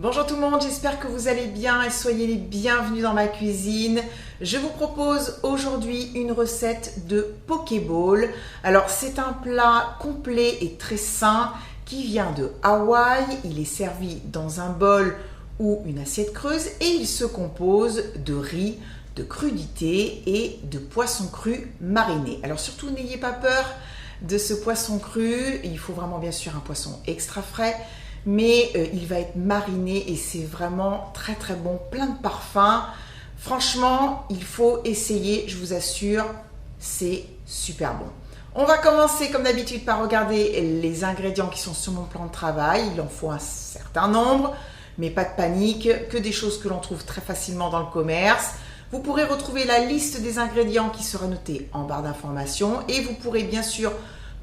Bonjour tout le monde, j'espère que vous allez bien et soyez les bienvenus dans ma cuisine. Je vous propose aujourd'hui une recette de Pokéball. Alors c'est un plat complet et très sain qui vient de Hawaï. Il est servi dans un bol ou une assiette creuse et il se compose de riz, de crudités et de poisson cru mariné. Alors surtout n'ayez pas peur de ce poisson cru, il faut vraiment bien sûr un poisson extra frais. Mais il va être mariné et c'est vraiment très très bon, plein de parfums. Franchement, il faut essayer, je vous assure, c'est super bon. On va commencer comme d'habitude par regarder les ingrédients qui sont sur mon plan de travail. Il en faut un certain nombre, mais pas de panique, que des choses que l'on trouve très facilement dans le commerce. Vous pourrez retrouver la liste des ingrédients qui sera notée en barre d'informations et vous pourrez bien sûr,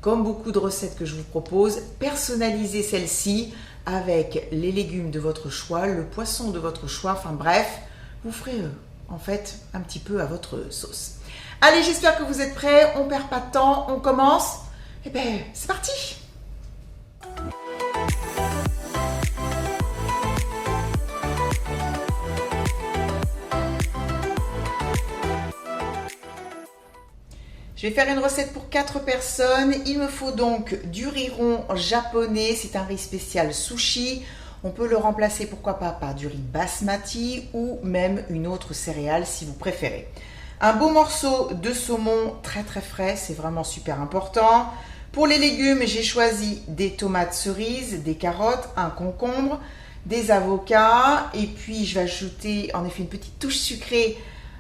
comme beaucoup de recettes que je vous propose, personnaliser celle-ci avec les légumes de votre choix, le poisson de votre choix, enfin bref, vous ferez en fait un petit peu à votre sauce. Allez, j'espère que vous êtes prêts, on perd pas de temps, on commence. Eh bien, c'est parti! Je vais faire une recette pour 4 personnes. Il me faut donc du riz rond japonais. C'est un riz spécial sushi. On peut le remplacer, pourquoi pas, par du riz basmati ou même une autre céréale si vous préférez. Un beau morceau de saumon très très frais, c'est vraiment super important. Pour les légumes, j'ai choisi des tomates cerises, des carottes, un concombre, des avocats. Et puis, je vais ajouter en effet une petite touche sucrée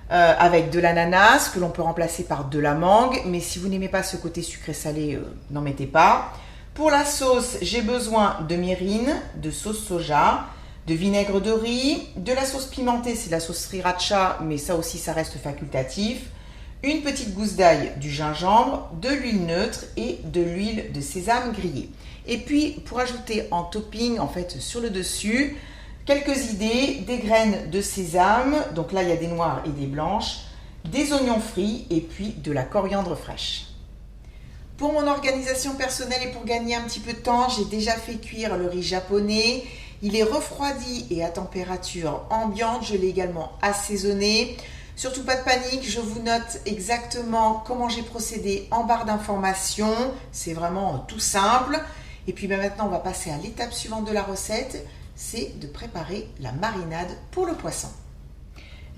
avec de l'ananas que l'on peut remplacer par de la mangue, mais si vous n'aimez pas ce côté sucré-salé, n'en mettez pas. Pour la sauce, j'ai besoin de mirin, de sauce soja, de vinaigre de riz, de la sauce pimentée, c'est la sauce sriracha, mais ça aussi ça reste facultatif, une petite gousse d'ail, du gingembre, de l'huile neutre et de l'huile de sésame grillée. Et puis pour ajouter en topping, en fait sur le dessus, quelques idées, des graines de sésame, donc là il y a des noires et des blanches, des oignons frits et puis de la coriandre fraîche. Pour mon organisation personnelle et pour gagner un petit peu de temps, j'ai déjà fait cuire le riz japonais. Il est refroidi et à température ambiante, je l'ai également assaisonné. Surtout pas de panique, je vous note exactement comment j'ai procédé en barre d'informations. C'est vraiment tout simple. Et puis maintenant on va passer à l'étape suivante de la recette. C'est de préparer la marinade pour le poisson.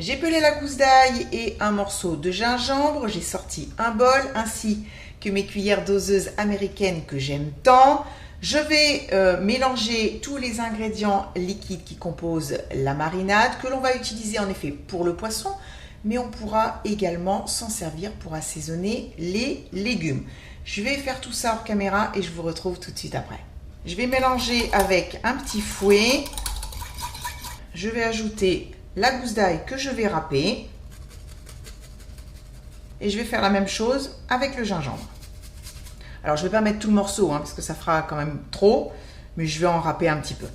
J'ai pelé la gousse d'ail et un morceau de gingembre. J'ai sorti un bol ainsi que mes cuillères doseuses américaines que j'aime tant. Je vais mélanger tous les ingrédients liquides qui composent la marinade que l'on va utiliser en effet pour le poisson, mais on pourra également s'en servir pour assaisonner les légumes. Je vais faire tout ça hors caméra et je vous retrouve tout de suite après. Je vais mélanger avec un petit fouet. Je vais ajouter la gousse d'ail que je vais râper. Et je vais faire la même chose avec le gingembre. Alors, je ne vais pas mettre tout le morceau, parce que ça fera quand même trop. Mais je vais en râper un petit peu.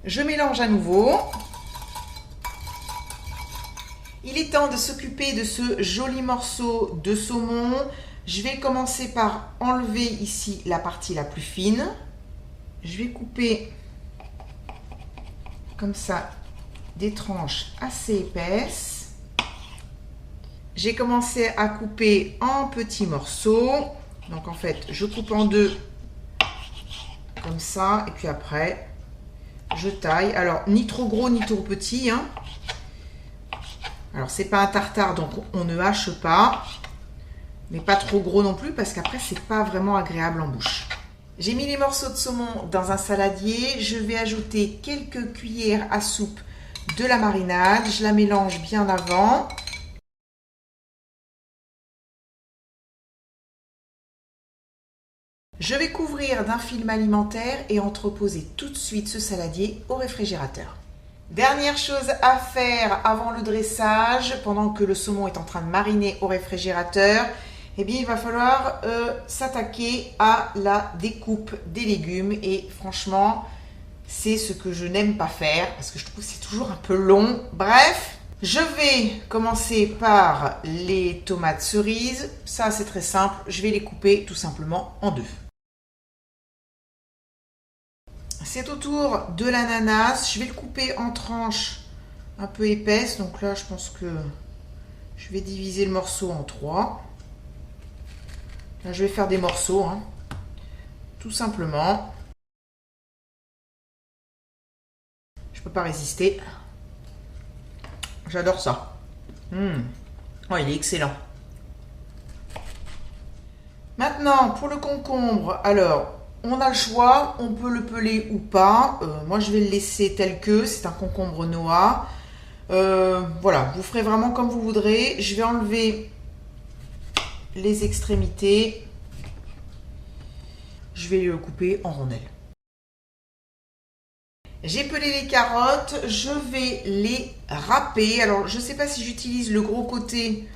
Je mélange à nouveau. Il est temps de s'occuper de ce joli morceau de saumon. Je vais commencer par enlever ici la partie la plus fine. Je vais couper comme ça des tranches assez épaisses. J'ai commencé à couper en petits morceaux. Donc en fait, je coupe en deux comme ça. Et puis après, je taille. Alors, ni trop gros ni trop petit. Alors, c'est pas un tartare, donc on ne hache pas. Mais pas trop gros non plus parce qu'après c'est pas vraiment agréable en bouche. J'ai mis les morceaux de saumon dans un saladier. Je vais ajouter quelques cuillères à soupe de la marinade. Je la mélange bien avant. Je vais couvrir d'un film alimentaire et entreposer tout de suite ce saladier au réfrigérateur. Dernière chose à faire avant le dressage, pendant que le saumon est en train de mariner au réfrigérateur, eh bien, il va falloir s'attaquer à la découpe des légumes. Et franchement, c'est ce que je n'aime pas faire parce que je trouve que c'est toujours un peu long. Bref, je vais commencer par les tomates cerises. Ça, c'est très simple. Je vais les couper tout simplement en deux. C'est au tour de l'ananas. Je vais le couper en tranches un peu épaisses. Donc là, je pense que je vais diviser le morceau en 3. Là, je vais faire des morceaux, hein, tout simplement. Je peux pas résister. J'adore ça. Oh, il est excellent. Maintenant, pour le concombre, alors, on a le choix, on peut le peler ou pas. Moi, je vais le laisser tel que, c'est un concombre noix. Voilà, vous ferez vraiment comme vous voudrez. Je vais enlever les extrémités. Je vais le couper en rondelles. J'ai pelé les carottes, je vais les râper. Alors, je ne sais pas si j'utilise le gros côté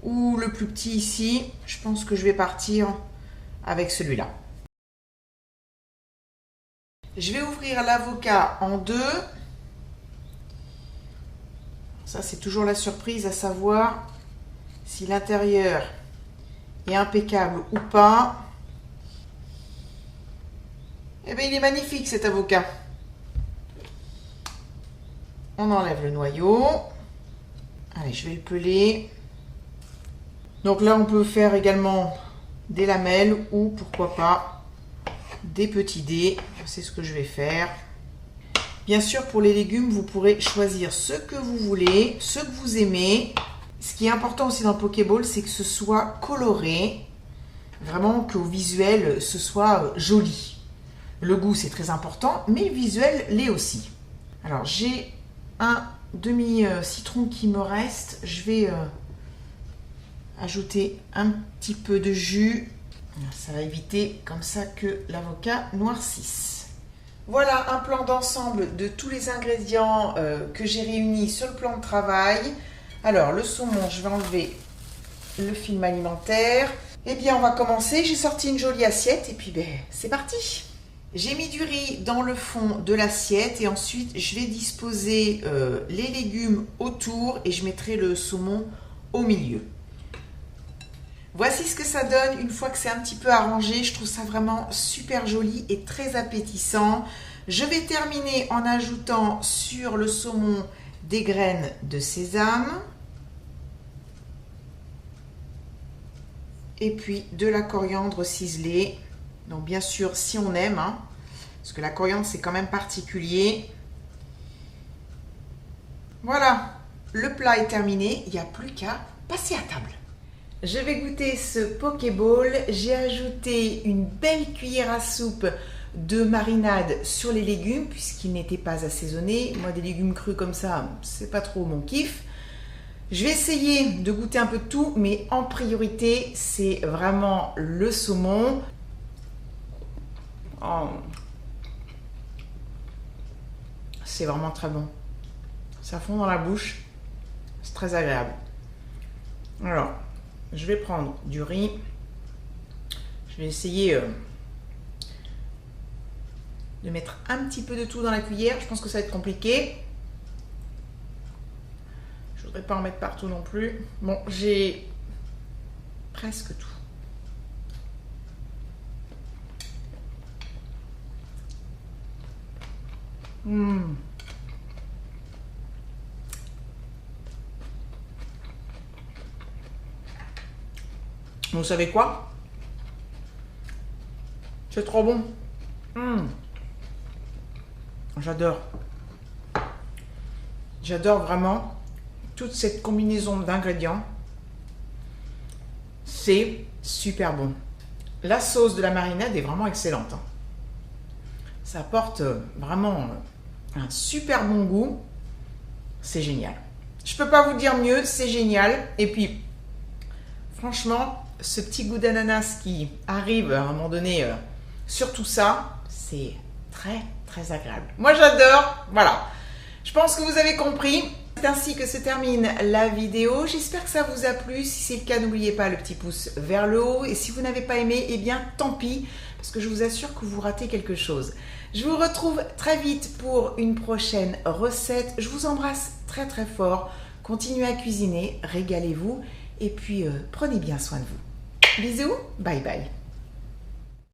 ou le plus petit ici. Je pense que je vais partir avec celui-là. Je vais ouvrir l'avocat en deux. Ça, c'est toujours la surprise, à savoir si l'intérieur est impeccable ou pas. Eh bien, il est magnifique cet avocat. On enlève le noyau. Allez, je vais le peler. Donc là, on peut faire également des lamelles ou, pourquoi pas, des petits dés. C'est ce que je vais faire. Bien sûr, pour les légumes, vous pourrez choisir ce que vous voulez, ce que vous aimez. Ce qui est important aussi dans le Pokéball, c'est que ce soit coloré. Vraiment qu'au visuel, ce soit joli. Le goût, c'est très important, mais le visuel l'est aussi. Alors, j'ai un demi-citron qui me reste. Je vais ajouter un petit peu de jus. Ça va éviter comme ça que l'avocat noircisse. Voilà un plan d'ensemble de tous les ingrédients que j'ai réunis sur le plan de travail. Alors, le saumon, je vais enlever le film alimentaire. Eh bien, on va commencer. J'ai sorti une jolie assiette et puis, c'est parti. J'ai mis du riz dans le fond de l'assiette et ensuite je vais disposer les légumes autour et je mettrai le saumon au milieu. Voici ce que ça donne une fois que c'est un petit peu arrangé. Je trouve ça vraiment super joli et très appétissant. Je vais terminer en ajoutant sur le saumon des graines de sésame et puis de la coriandre ciselée. Donc bien sûr, si on aime, hein, parce que la coriandre, c'est quand même particulier. Voilà, le plat est terminé. Il n'y a plus qu'à passer à table. Je vais goûter ce Pokéball. J'ai ajouté une belle cuillère à soupe de marinade sur les légumes, puisqu'ils n'étaient pas assaisonnés. Moi, des légumes crus comme ça, c'est pas trop mon kiff. Je vais essayer de goûter un peu de tout, mais en priorité, c'est vraiment le saumon. Oh. C'est vraiment très bon. Ça fond dans la bouche. C'est très agréable. Alors, je vais prendre du riz. Je vais essayer de mettre un petit peu de tout dans la cuillère. Je pense que ça va être compliqué. Je ne voudrais pas en mettre partout non plus. Bon, j'ai presque tout. Vous savez quoi? C'est trop bon. J'adore. J'adore vraiment toute cette combinaison d'ingrédients. C'est super bon. La sauce de la marinade est vraiment excellente. Ça apporte vraiment un super bon goût. C'est génial. Je peux pas vous dire mieux, c'est génial. Et puis, franchement, ce petit goût d'ananas qui arrive à un moment donné sur tout ça, c'est très très agréable. Moi j'adore, voilà. Je pense que vous avez compris. C'est ainsi que se termine la vidéo. J'espère que ça vous a plu. Si c'est le cas, n'oubliez pas le petit pouce vers le haut. Et si vous n'avez pas aimé, eh bien tant pis, parce que je vous assure que vous ratez quelque chose. Je vous retrouve très vite pour une prochaine recette. Je vous embrasse très très fort. Continuez à cuisiner, régalez-vous et puis prenez bien soin de vous. Bisous, bye bye.